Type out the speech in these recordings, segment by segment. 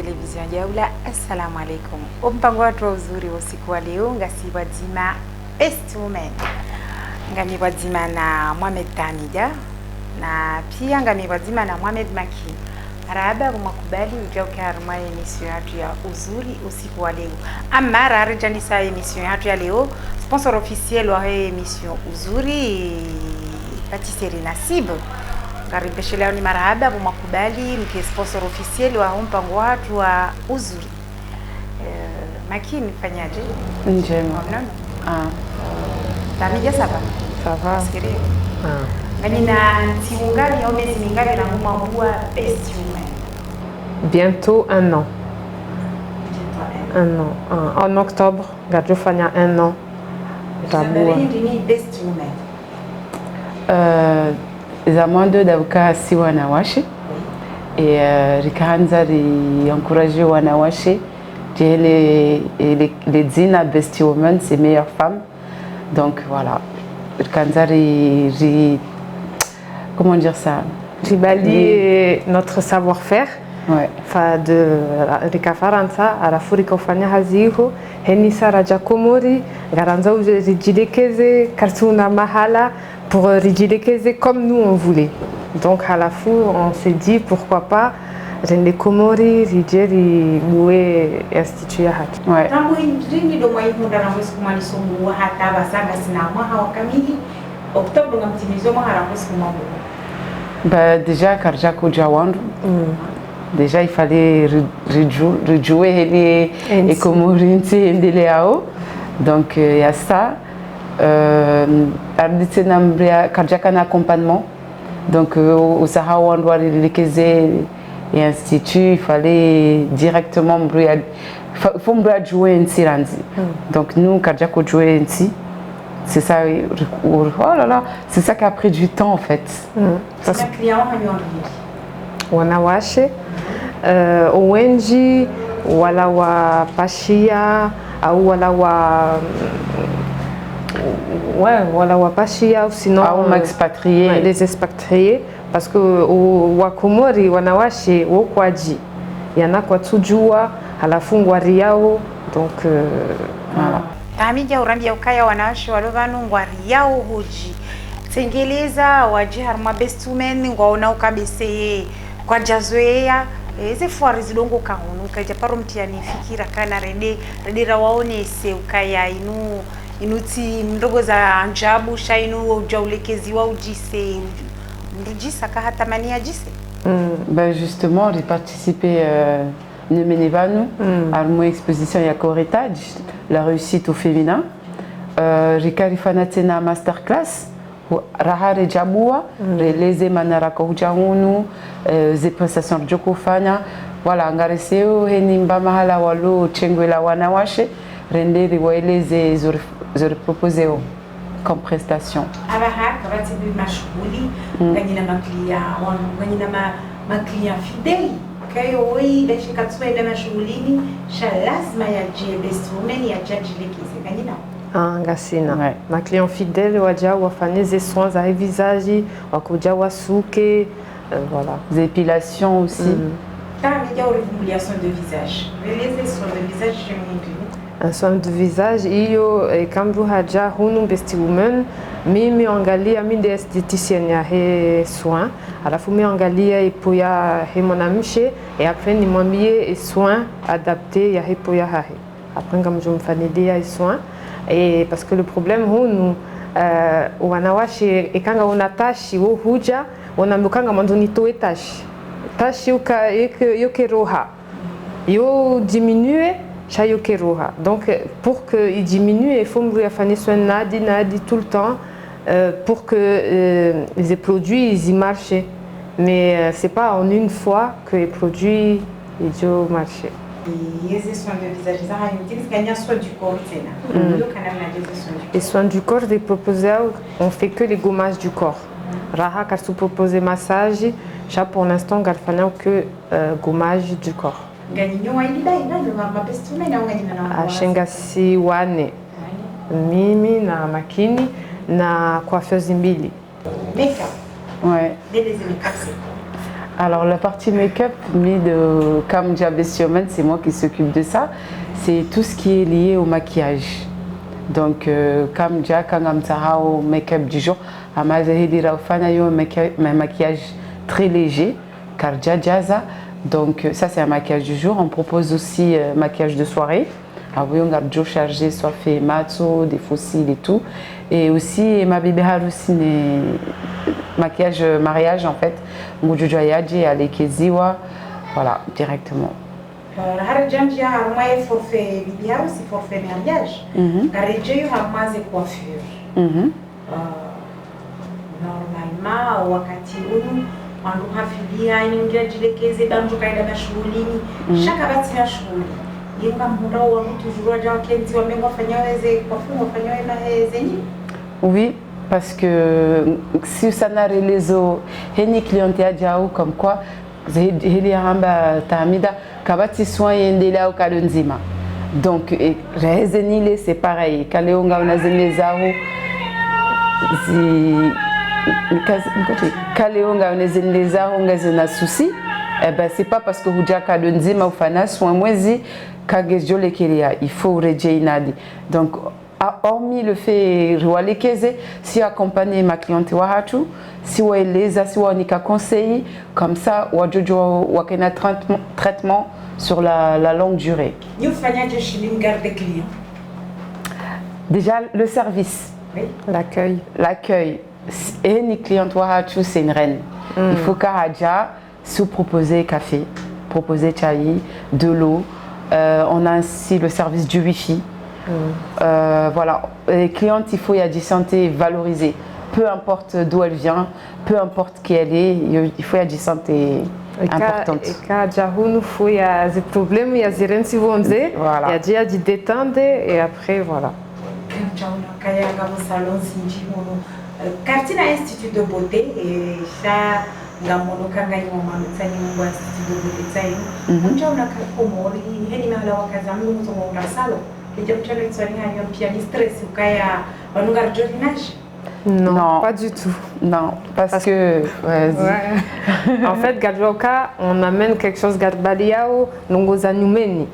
television Jaula. Assalamu alaikum. Mpango watu wa uzuri usiku wa leo ngasi wazima best woman. Ngami wazima na Mohamed Tamida na pia ngami wazima na Mohamed Maki. Marahaba kumakubali ujauke harma emission yetu ya uzuri usiku wa leo. Ama rarejani sa emission yetu ya leo, sponsor officiel wa emission uzuri Patisserie Nasib. Karibisha leo ni marahaba kumakubali mke sponsor officiel wa mpango watu wa uzuri. Maki nifanyaje? Njema. Tamija saba? Sava. Askiri. Nina tiungani au mezi mingali na mwa best woman. Bientôt un an. Un an. En octobre, je fais un an. Ni best woman. Zamando d'avocat si wanawashi et rikaanza encourager wanawashi les zina best woman, c'est meilleure femme. Donc voilà, rikaanza comment dire ça, ribali notre savoir-faire. Ouais. De rikafaransa arafurika ufanya haziho henisa raja komori garanza rijilekeze kartuna mahala pour rijilekeze comme nous on voulait. Donc à la fois on s'est dit pourquoi pas rende komori rijeri boué institut ya haki. Ouais. Tangu indrini do mwa ikunda na mwezi kumani somu wa hata basanga sina mwa hawakamili Oktobre ngamtimizo mwa harakosi kumambo. Bah déjà karja kujawandu. Déjà, il fallait rejouer les Comorinti et Ndeleao. Donc, il y a ça. Cardiaque accompagnement. Donc, au Sahara, on doit les et institut, il fallait directement jouer ici. Donc, nous, cardiaque jouer ici. C'est ça, oh là là, c'est ça qui a pris du temps en fait. Parce que client wanawashe wengi wala wa pashia au wala wa pashia ou sinon expatriés, les expatriés parce que wa Komori wanawashe wokwaji yana kwa tujua halafu ngwari yao donc voilà. Tamija urambia ukaya wanawashe walovanu ngwari yao hoji sengeleza waji harma best women ngwaona ukabese kwa jazoea eze fuari zidongo kahunu kaja paro mtiani fikira kana redera waone se ukaya inuti mdogo za anjabu shainu ujaulekezi wa ujise ndujisa ka hata mania jise. Ben justement j'ai participé ne menevanu à mon exposition ya Coretage la réussite au féminin Rikari Fanatena masterclass Rahare Jabua, les manaraka hujahunu, les prestations de Jokofanya, voilà, ngareseo, henimba mahala walo, chengwela wanawashe, rende riwaele zore proposeo comme prestation. Abaha, kabati bi mashghuli, ganyina maklia fideli. Kayo wei beshe katsua ile mashughulini, lazima ya best woman ya judge lekeze ganyina. Ngasina. Ouais. Ma client fidèle waja wafanye ze soins à visage, wakuja wasuke, voilà. Des épilations aussi. Tamija ulivumilia soin de visage. Les soins de visage un soin de visage hiyo kambu haja hunu best woman mimi angalia mimi ndiye esthéticienne ya he soin alafu mimi angalia ipo ya he mwanamshe et après nimwambie soin adapté ya ipo ya hahe après ngamjumfanidia soin. Et parce que le problème hunu wanawashi ikanga unatashi wo huja wanamukanga mandoni toe tashi uka yoke roha yo diminue cha yoke roha donc pour que il diminue il faut me faire soin nadi tout le temps pour que les produits ils marchent mais c'est pas en une fois que les produits ils marchent. Les soins de visage, soin du corps. Les soins du corps, des proposés, on fait que les gommages du corps. Raha, car sous proposer massage, pour l'instant, garfana que gommage du corps. Shengasi wane, mimi na makini na coiffeuse mbili. Make-up. Ouais. Alors la partie make-up, comme Diabessiomen, c'est moi qui s'occupe de ça. C'est tout ce qui est lié au maquillage. Donc comme Dia Kangamtara au make-up du jour, Amazahidira Fanayo un maquillage très léger, car Jaza. Donc ça c'est un maquillage du jour. On propose aussi maquillage de soirée. On a Joe chargé, soit fait matzo, des fossiles et tout. Et aussi ma bébé aussi maquillage mariage en fait. Mujujayaji Alekeziwa, voilà directement. Harajamji haruma forfait bibi harusi forfait mariage. Garejeyo hamaze coiffure. Normalement wakati huu wandu hafilia inaingia jilekeze bandu kaida na shughulini. Shaka bati na shughuli. Yunga mundao wa mtu jurua jawa kenzi wa mengo fanyaweze coiffure wafanyawe na zenyi. Oui, parce que si ça n'a les eaux, heni clientèle diao comme quoi, heli hamba tamida kabati soin yendela au kalonzima. Donc rezenile c'est pareil, kaleonga unazele zao kaleonga unazele zao ngazena souci. Eh ben c'est pas parce que huja kalonzima ou fana soin mwezi kagejo lekelia, il faut rejeinadi. Donc hormis le fait de si accompagner ma cliente wahatu, si on les a, si on y a conseillé, comme ça, on a un traitement sur la longue durée. Vous faites garder client. Déjà le service, oui. L'accueil. Et une cliente wahatu, c'est une reine. Il faut qu'Aja se proposer café, proposer chai, de l'eau. On a ainsi le service du wifi. Voilà, les clientes, il faut y avoir du santé valorisée, peu importe d'où elle vient, peu importe qui elle est, il faut y avoir du santé importante. Et quand il faut y a des problèmes, il y a des gens qui vont dire, il y a déjà du détente et après voilà. Cartina Institut de beauté et ça ngamono kanga nyoma mtsani mungu Institut de beauté tsayo. Unjaona kakomori heni mahala wakaza mungu mtomo unasalo. Non, pas du tout. Non, parce que... Ouais. En fait, Gadjoka, on amène quelque chose Gadbaliao, Nongozanumeni.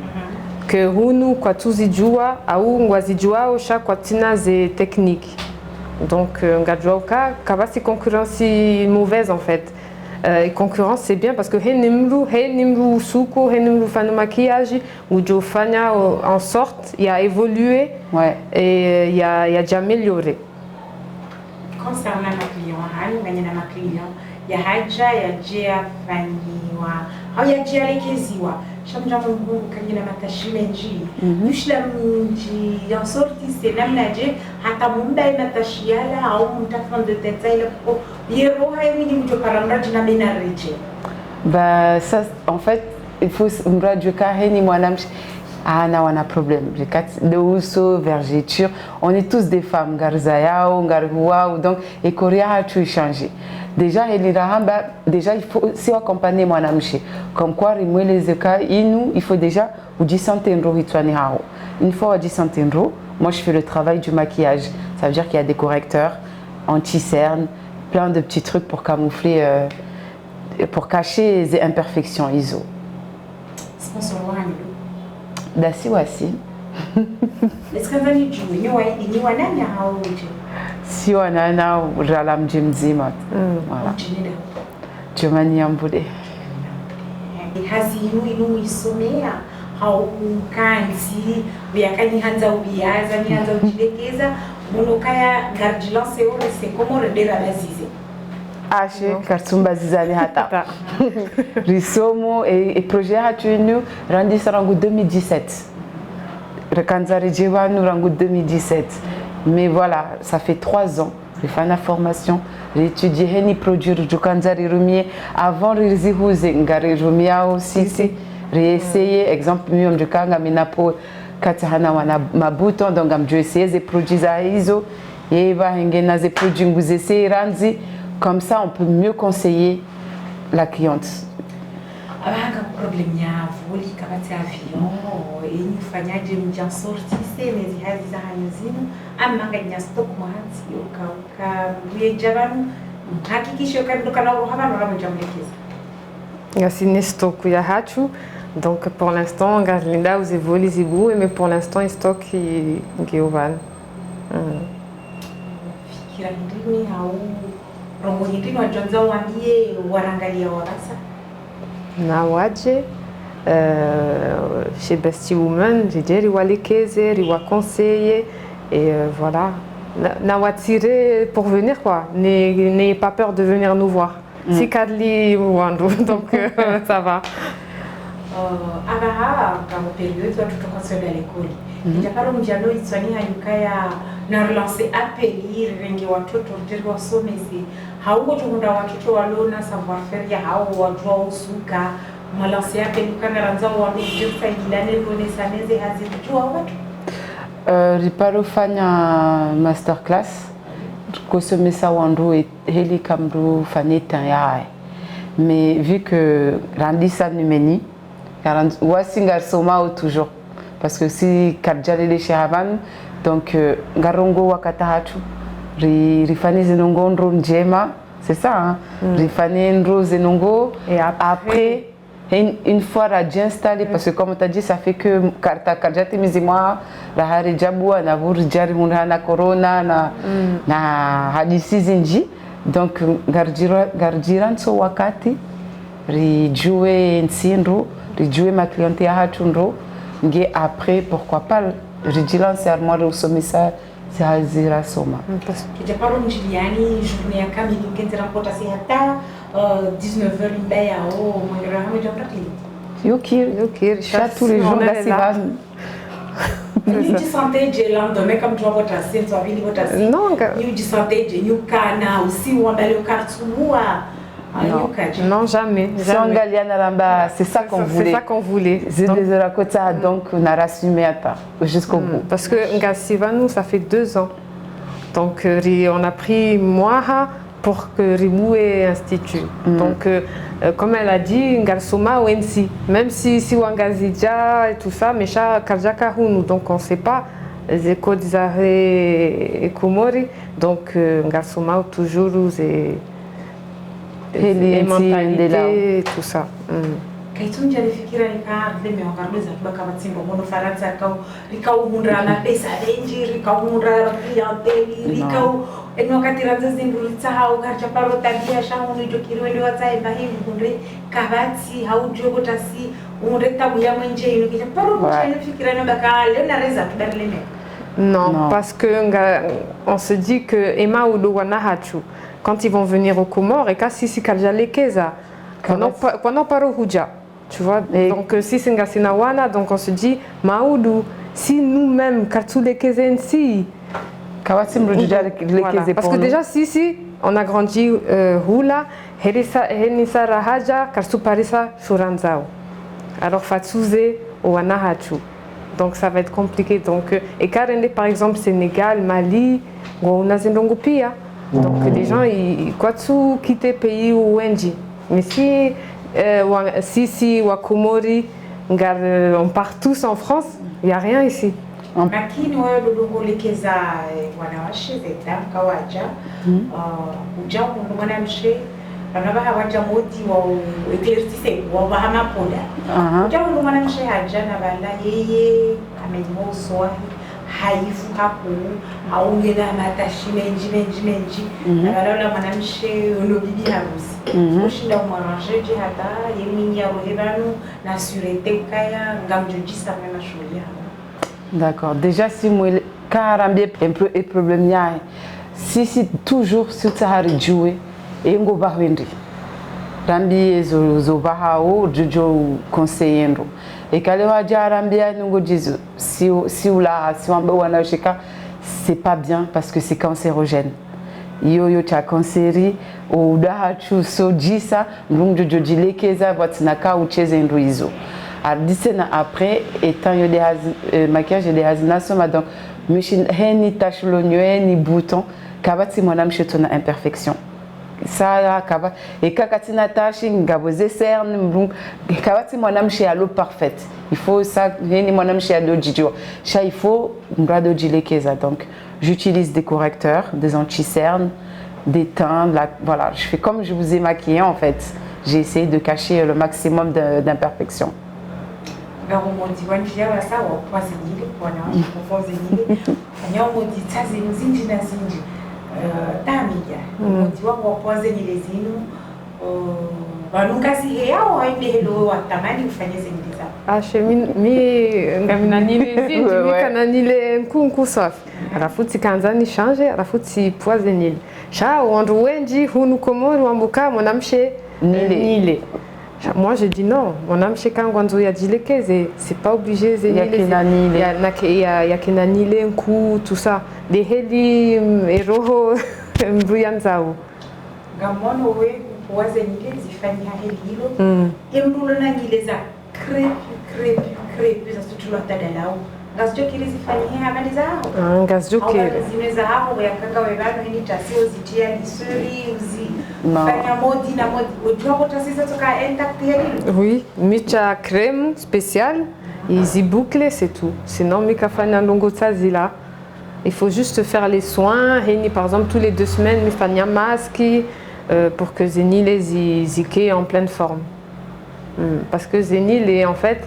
Que Hunu, quoi, tout zidjoua, Aou, Ngwazidjoua, chaque quoi, tina, c'est technique. Donc, Gadjoka, Kabasi concurrence mauvaise en fait. Et concurrence c'est bien parce que Henimru Suko, Henimru Fano maquillage, ou Jofania en sorte, il a évolué et il a déjà amélioré. Concernant ma client, ma client, il y a Haja, il y a Jia Faniwa, il y a Jia Lekeziwa. Shamja Mungu kanyina matashimenji. Nushla mji en sorti c'est namnaje hata munda inatashiala au mtafan de tête ile ko yero haimi ni mjo karamba jina menareje. Bah ça en fait il faut mradio kaheni mwanam ana wana problème. De uso vergeture, on est tous des femmes garzayao, garhuao donc et korea a tout changé. Déjà, il faut si on accompagner mon amchi. Comme quoi, il faut déjà ou 10 centimes d'euros. Une fois à 10 centimes d'euros, moi je fais le travail du maquillage. Ça veut dire qu'il y a des correcteurs, anti-cernes, plein de petits trucs pour camoufler, pour cacher les imperfections ISO. Dasi wasi. Est-ce que vous avez dit si on a un ralam jimzimat, voilà. Jomani ambude. Hazi inu isomea hau kanzi biakani hanza ubiaza ni hanza ujilekeza monokaya gardilance ore c'est comment redera bazize. Ache kartumba zizani hata. Risomo et projet hatunu randi sarangu 2017. Rekanzari jewanu rangu 2017. Mais voilà, ça fait 3 ans. J'ai fait une formation, j'ai étudié les produits du Kanzari Rumier. Avant, j'ai essayé aussi. J'ai essayé, exemple, du Kanga Minapo, Katahana Wana Mabuton, donc j'ai essayé des produits à ISO. Et des produits que vous essayez, comme ça, on peut mieux conseiller la cliente. Abanga problem ya voli kabati avion yenye ufanyaje mja sorti semezi hazi za hanzinu amanga nya stock mwanzi uka uye jabanu hakikisho kandi kana roho haba no ramujamlekeza Ngasine stock ya hachu. Donc pour l'instant, Garlinda vous évoluez zibou, mais pour l'instant, il stock qui ovan. Fikira ndini au rongo ndini wajonza wambie warangalia warasa. Na waje chez Bestie Woman, j'ai dit riwa lekeze, riwa conseiller et voilà. Na wa tiré pour venir quoi. N'ayez pas peur de venir nous voir. Si Kadli Wando, donc ça va. Agaha kama période watoto kwenda lekoli. Nijaparo mjano itswani hayukaya na relance appeli renge watoto ndirwa wasomezi. Hauko tukunda watoto walona savoir faire ya hao wajua usuka. Malance appeli kana ranza wanu jinsa ilane lone saneze hazijua watu. Riparo fanya masterclass kosomesa wandu heli kamru faneta yae. Mais vu que Randisa numeni wasi ngarsoma toujours parce que si kadjale de shahavan donc ngarongo wakata hatu rifani zenongo ndro njema c'est ça hein? Rifani ndro zenongo et après une fois radio installé parce que comme tu as dit ça fait que karta kadjate mizima la harijabua na vurjari munana corona na hadisi zinji donc gardiran so wakati rijue nsindro rijue ma clientèle ya hatundo nge après pourquoi pas rijilan sermoire usomisa zazira soma kijaparo mjiliani journée ya kamili ngenzera mpota si hata 19h mbaya au mwera hameja pratili yokir chaque tous les jours là ni disante je lendemain comme tu vas votre assiette tu vas venir votre assiette non ni disante je ni kana aussi on va le kartumua. Non, jamais. C'est ça qu'on voulait. C'est ça qu'on voulait. Donc, on a assumé jusqu'au bout. Parce que Ngasivanou, ça fait 2 ans. Donc, on a pris Moaha pour que Rimou ait institut. Donc, comme elle a dit, Ngarsoma ou NC. Même si Wangazidja et tout ça, mais cha Karjaka Hounou. Donc, on ne sait pas les écoles d'Izare et Komori. Donc, Ngarsoma toujours et mentalité, tout ça. Kaitum jale fikira nika deme wangaruza baka matsimbo mono faransa rikau mundra na pesa renji rikau mundra clientele rikau eno katiraza zindulitsa hau karcha paro tabia shamu nijo kirwende watsae bahimu mundre kavatsi hau jogo tasi mundre tabu ya mwenje ino kisha paro jale fikira na baka lena reza tudarleme. Non, parce que on se dit que Emma ou Luwana Hachu, quand ils vont venir aux Comores, et kasi si Kaljale Keza, pendant paro huja, tu vois. Donc si c'est Ngasinawana, donc on se dit Maoudou, si nous-mêmes Katsule Kezen si, parce que déjà si on a grandi Hula, Henisa Rahaja, Karsu Parisa Shuranzao. Alors Fatsouze ou Wanahachu. Donc ça va être compliqué. Donc, et Karende par exemple Sénégal, Mali, on a Zendongopia. Donc les gens ils quittent le pays ou Wenji. Mais si Wakomori, on part tous en France, il n'y a rien ici. Lakini wewe lulungolekeza wanawashe zeta kawaja ujao mwanamshe Anaba hawaja moti wa eclaircise wa bahama poda. Ujao mwanamshe haja na bala yeye amenyoswa haifu hapo aungena matashi menji na bala mwanamshe ono bibi harusi. Ushinda mwanamshe hata yemi ya rohebanu na surete ukaya ngamjoji sana na shulia. D'accord. Déjà, si moi, quand un peu de problème, si toujours sur Sahara jouer et on va venir. Rambi zo bahao jojo conseillendo. Et quand on va Rambi nous dit si on va cheka c'est pas bien parce que c'est cancérogène. Yo cha cancéri ou daha chu so jisa ndung jojo dilekeza watinaka uchezendo izo. Après, étant des maquillages et des hasinations, donc, ni tache l'oignon, ni bouton, kabati monam chetona imperfection. Ça, kaba et kakatina tache, ngabose cerne, kabati monam chez l'eau parfaite. Il faut ça, ni monam chez l'eau jijo. Ça, il faut m'brado dilekeza. Donc, j'utilise des correcteurs, des anti-cernes, des teintes, voilà. Je fais comme je vous ai maquillé en fait. j'ai essayé de cacher le maximum d'imperfections. Ashe mi ngamina nile zinji mi kana nile nkunku safi alafu tikaanza nishange alafu tipoaze nile sha wandu wenji hunu komori wambuka mwanamshe nile. Moi je dis non, mwanamshe kangu anzo yajilekeze, c'est pas obligé ze nile ya kina nile nku tout ça de heli eroho mbuyanzao ngamono we poaze nile zifanya helilo emrulo na nile za crepe za sutulwa tadalao ngasjo kile zifanyia habari zao ngasjo kile zinaweza hapo ya kanga webano hini tasio zitia lisuri uzi fanya modi na modi ujua tasisa toka intact helilo. Oui, micha crème spéciale izi boucle c'est tout, sinon mika fanya longo tazila. Il faut juste faire les soins, par exemple tous les 2 semaines mi fanya masque pour que Zénile est zike en pleine forme. Parce que Zénile est en fait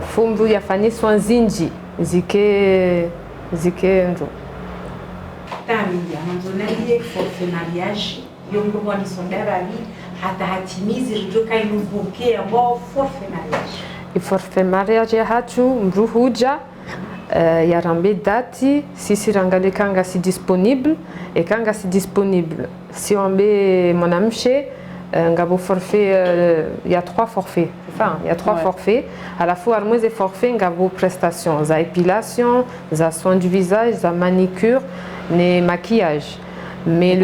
faut y faire soin zinji zike ndo. Tamia mwanzoni forfait mariage yongo mwani sondara ali hata hatimizi rijoka inubuke ambao forfait mariage. Il forfait mariage ya hatu mruhuja ya rambe dati sisi rangale kanga si disponible et kanga si disponible si ombe mwanamshe ngabo forfait il y a 3 forfaits, enfin il y a 3 forfaits à la fois armoise et forfait ngabo prestations za épilation, za soins du visage, za manicure, ne maquillage mais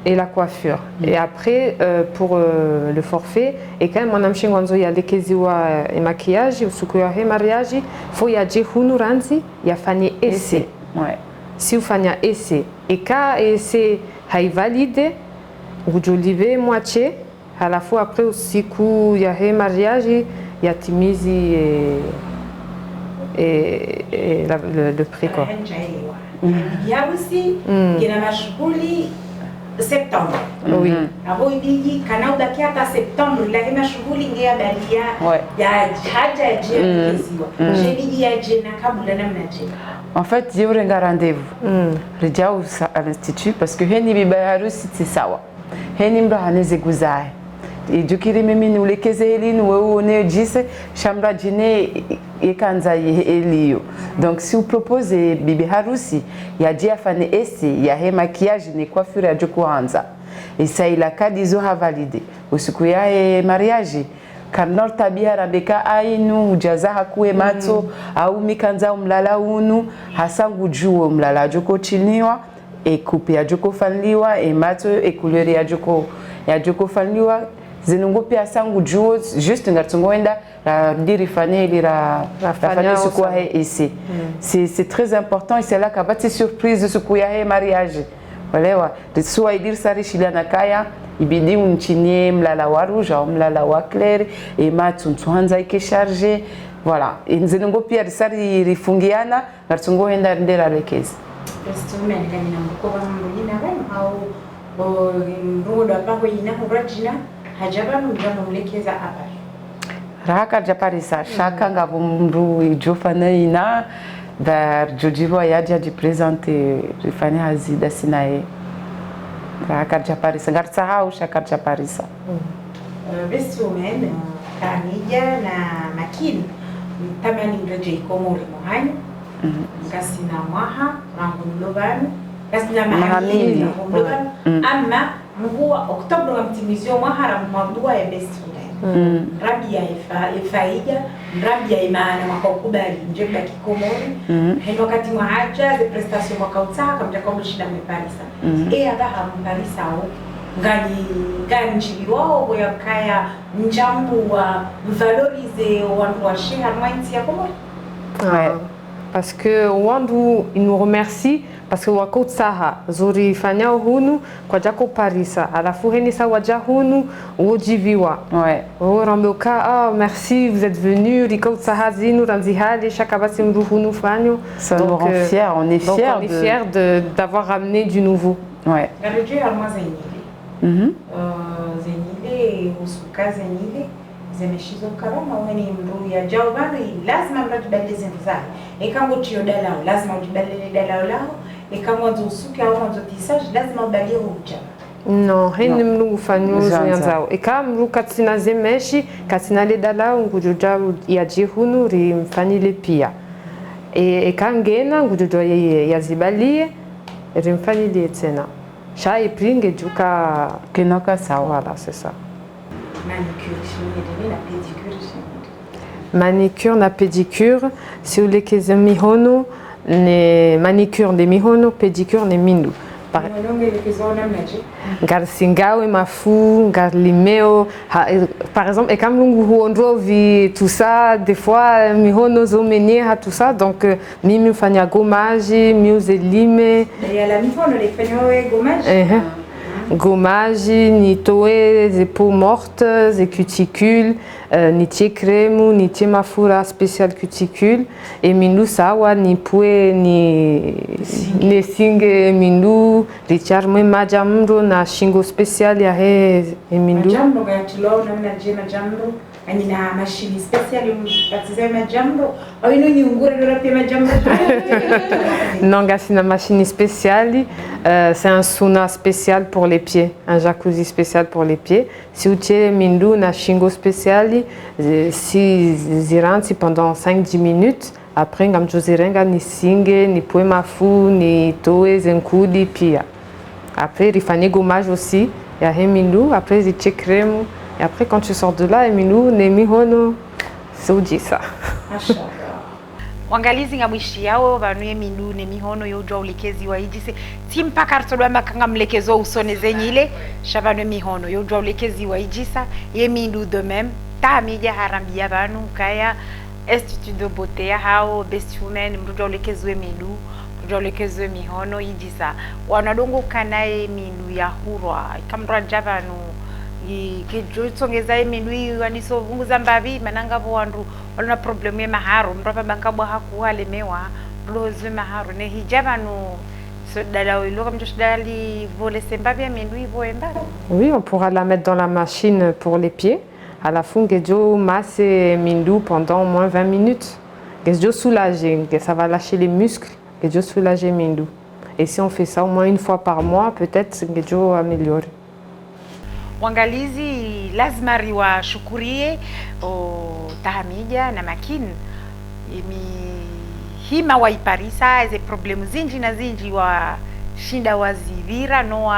et la coiffure. Et après pour le forfait et quand mon amshe ngwanzo ya lekeziwa et maquillage usuku ya mariage faut ya je hunu ranzi ya fanye essai. Si ufanya essai et quand essai hai valide ujolive moitié à la fois après usiku ya mariage ya timizi et le prix quoi. Biharusi kina mashughuli Septembre. Oui. Abo ibiji kana udaki hata Septembre la hema shughuli ngia balia ya haja ya jeziwa. Jebidi ya jena kabula namna jena. En fait, j'ai eu un rendez-vous. Rejaa à l'institut parce que heni biba harusi c'est sawa. Heni mbra haneze guzae. Ijukiri mimi nulekeze elini wewe one jise shamra jine ekanza elio. Donc si vous proposez bibi harusi ya dia fane esi ya he maquillage ni coiffure ya kuanza. Et ça il a kadizo ha validé. Usiku ya mariage kanor tabia rabeka ainu ujaza kuwe mato au mikanza umlala unu hasangu juo mlala joko chiniwa e coupe ya joko fanliwa e mato e couleur ya joko fanliwa zinungo pia sangu juo juste ngatungo enda diri fane ili fane sukuwa he ese. C'est très important et c'est là kabati surprise de sukuya he mariage. Walewa soit idir sari shila nakaya ibidi unchinie mlala wa rouge au mlala wa clair et matuntuanza ike charger voilà nzinungo pia sari rifungiana ngatungo enda ndera lekezi. Estumen kanina mkoba mbulina bana au ndodo apango ina kurajina hajaba mjamu mlekeza hapa. Raka japarisa shaka ngabo mru ijofana ina dar jojivo yadia de presente rifani hazida sinae. Raka japarisa ngartsahau shaka japarisa. Bestumen kanija na makini tamani mreje komori mohanyo. Kasina maha rangulobanu kasina mahamili rangulobanu ama mvua Oktoba wa mtimizio mahara mwandua ya Bestumen. Rabi ya ifaiga, rabi ya imana mwaka ukubali njeba kikomori. Hendo wakati mwahaja, ze prestasyon mwaka utaha kamja kwa mshida mparisa. Ea daha mparisa o, ngani njili wao goya kaya njambu wa valorize wandu wa sheha mwainti ya komori. Parce que Wandu il nous remercie parce que wako tsaha zuri fanya hunu kwa jako parisa alafu heni sa waja hunu ujiviwa ramboka merci vous êtes venu riko tsaha zinu ranzihali shakabasi mruhunu fanyo. Ça nous rend fiers, on est fiers d'avoir ramené du nouveau. Garejea alma Zenile husu kazi nyile zemeshizo karama wani mru ya jao bado lazima mratibalize mzai ikango tio dalao lazima ujibalile dalao lao ikango usuke au mwanzo tisaji lazima ubalie huja no hini mlungu fanyuzi yanzao ikamru katina zemeshi katina le dalao ngujuja ya jihunu rimfanyile pia ikangena ngujuja ya zibalie rimfanyile tena sha ipringe juka kenoka sawa. Voilà, c'est ça. Manicure na pédicure si vous voulez mihono ne manicure de mihono pédicure ne mindu gar singawe mafu gar limeo par exemple et comme lungu huondro vi tout ça des fois mihono zo menye ha tout ça donc mimi fanya gommage miuze lime ya la mihono le fanyo gommage gommage, ni toe, des peaux mortes, des cuticules, ni tie crème, ni tie mafura spécial cuticule, et mindu sawa ni pue ni singe mindu, richard mwe majamro na shingo spécial ya he mindu. Majamro ga tulo na mna majamro. Ani na mashini spéciale baptisé majambo au ino ni ungure ndo pia majambo non gasi na machine spéciale c'est un sauna spécial pour les pieds un jacuzzi spécial pour les pieds si vous tirez mindu na shingo spéciale si ziranti pendant 5-10 minutes après ngam jozirenga ni singe ni poe mafu ni toe zenkudi pia après rifanye gommage aussi ya he mindu après zitie crème. Et après, quand tu sors de là, Emilu, Nemihono, c'est où ça. Wangalizi ngamwishi yao vanuye mindu ne mihono yojwa ulekezi wa ijise timpa kartodwa makanga mlekezo usone zenyile shavanu mihono yojwa ulekezi wa ijisa ye mindu de même ta media harambia vanu kaya institut de beauté ya hao best women mrujwa ulekezi we mindu mrujwa ulekezi we mihono ijisa wanadongo kanaye mindu ya hurwa kamra javanu ikijutongeza mindu waniso vunguza mbavi mananga bo wandu wana problème ya maharo mrapa bankabwa hakuwalemewa blozwe maharo ne hijabanu so dala wilo comme je dali voler sembavi ya mindu ivoemba. Oui, on pourra la mettre dans la machine pour les pieds à la fin gejo masse mindu pendant au moins 20 minutes. Gejo soulager, que ça va lâcher les muscles, gejo soulager mindu. Et si on fait ça au moins une fois par mois, peut-être gejo améliore. Wangalizi lazima riwa shukurie o tahamija na makini hima waiparisa ze problemu zinji na zinji wa shinda wazivira no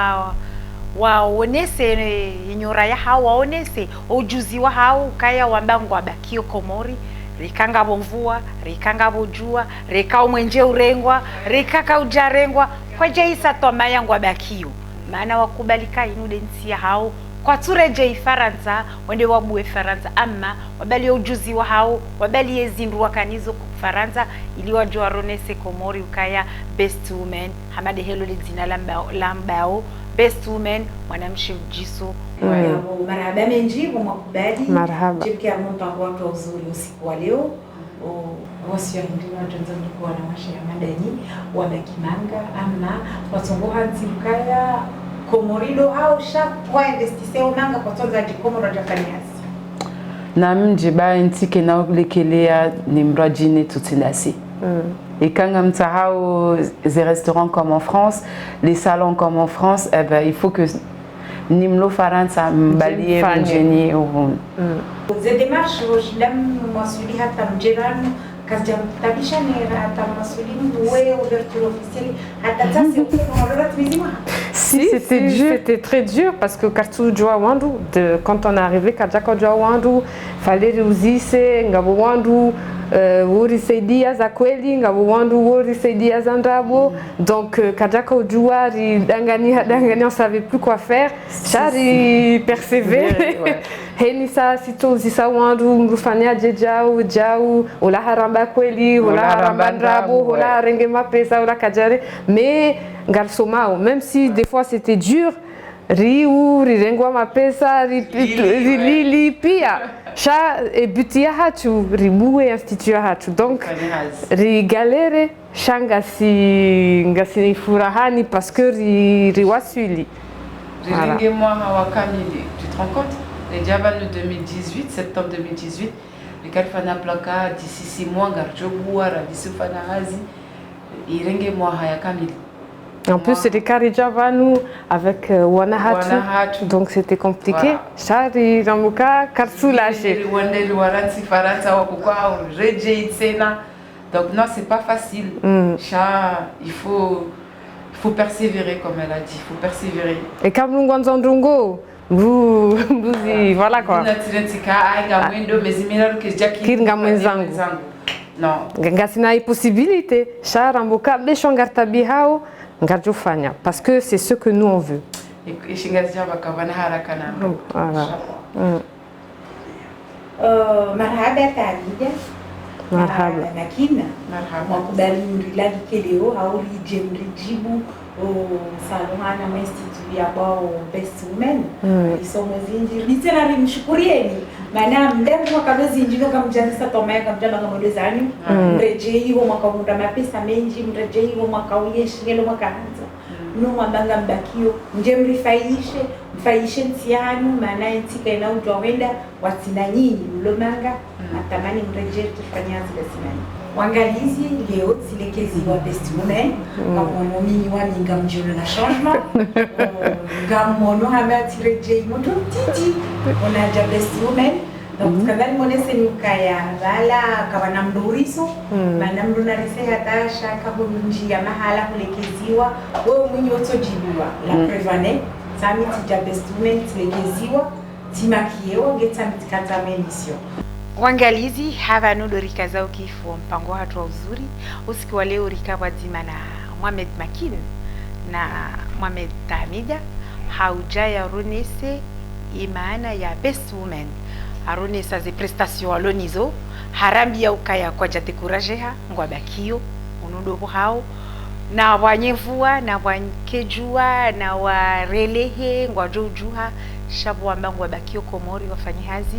waonese inyora ya hao waonese ujuzi wa hao kaya wambangu wabakio komori rikanga bomvua rikanga bojua rika mwenje urengwa rikaka ujarengwa kwa jeisa toma yangu wabakio maana wakubalika inudensi ya hao kwa tureje Faransa wende wabue Faransa ama wabali ujuzi wa hao wabali yezindu wakanizo Faransa ili wajua ronese komori ukaya best woman hamade helo lezina lambao best woman mwanamshi ujiso marahaba menji mwakubali marhaba chipki ya mpango watu wa uzuri usiku wa leo wasi ya hindi wajonza mlikuwa na washa ya madani wabakimanga ama watongoha nzimkaya komorido au kwa investise unanga kwa tonza jikomoro jafanyasi na mjiba ntike na lekelea ni mrajine tutilasi et quand on a des restaurants comme en France les salons comme en France eh ben il faut que nimlo faransa mbaliye mjeni ze démarche ojidam masuli hata mjeranu kazi tabisha ni hata masuli mwe ouverture officielle hata tasi ukiona mizima. Si, c'était très dur parce que quand on est arrivé, fallait réussir, wori saidia za kweli ngabo wandu wori saidia za ndabo donc kadaka ujua dangani on savait plus quoi faire chari persévérer heni sa sito zisa wandu ngufanya jao ola haramba kweli ola haramba ndabo ola renge mapesa ola kajare mais ngarsomao même si des fois c'était dur riu rirengwa mapesa rili pia sha ebutia hatu ribue institut hatu donc rigalere ngasi furahani parce que riwasuli rirenge moi hawakamili tu te rends compte Rejava no 2018, septembre 2018. Rikarifana plaka d'ici 6 mois ngarjogua radisufana hazi irenge mwa haya kamili. En plus, c'était Karijavanu avec Wanahatu, donc c'était compliqué. Chari, Ramuka, Karsulaché. Donc non, c'est pas facile. Il faut persévérer, comme elle a dit, il faut persévérer. Et Kamlungwanzandrungo, vous, voilà quoi. Non. Gasina a possibilité. Char, Ramuka, Bechongartabihao. Parce que c'est ce que nous on veut. Marhaba Tamida. Marhaba. Nakina. Mwakubali mrilagi keleo hauri jemrijibu salon na institut ya bao Best Women. Isomo zinjiri. Nitena rimshukurieni. Maana mdemu mwakadozi injino kamjanisa tomaya kamjana kamodezani. Mrejei ho mwakamuda mapesa menji mrejei ho mwakauyeshe ngelo mwakaanza. No mwabanga mbakio nje mfaishe ntianu maana ntika ina ujawenda watina nyinyi mlomanga natamani mrejee tufanya zile sinani. Wangalizi leo zilekezi wa Best Women kama mimi waninga mjolo na changement gamono haba tirejei moto titi onaja Best Women donc kadhali monese nukaya bala kawana mduriso maana mduna rese hatasha kabunji ya mahala kulekeziwa wewe mwenye otojibiwa la prevane tamiti ja Best Women tilekeziwa timakiewa getamiti katame emission. Wangalizi hava nudo rikaza ukifu mpango hatu wa uzuri usiku wa leo rikawa zima na Mohamed Makin na Mohamed Tamida haujaya runese imana ya Best Women arunesa ze prestations alonizo harambi ya ukaya kwa jate kurajeha ngwa bakio unudo hao na wanyevua na wankejua na warelehe ngwa jojuha shabu ambangwa bakio komori wafanyahazi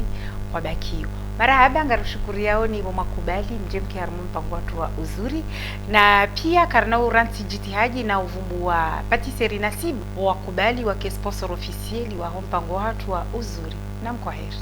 kwa bakio. Marahaba ngarushukuri yao ni makubali mjemke harmu mpango watu wa uzuri na pia karna uranti jitihaji na uvumbu wa patisserie Nasibu wakubali wa sponsor officiel wa mpango watu wa uzuri na mkwaheri.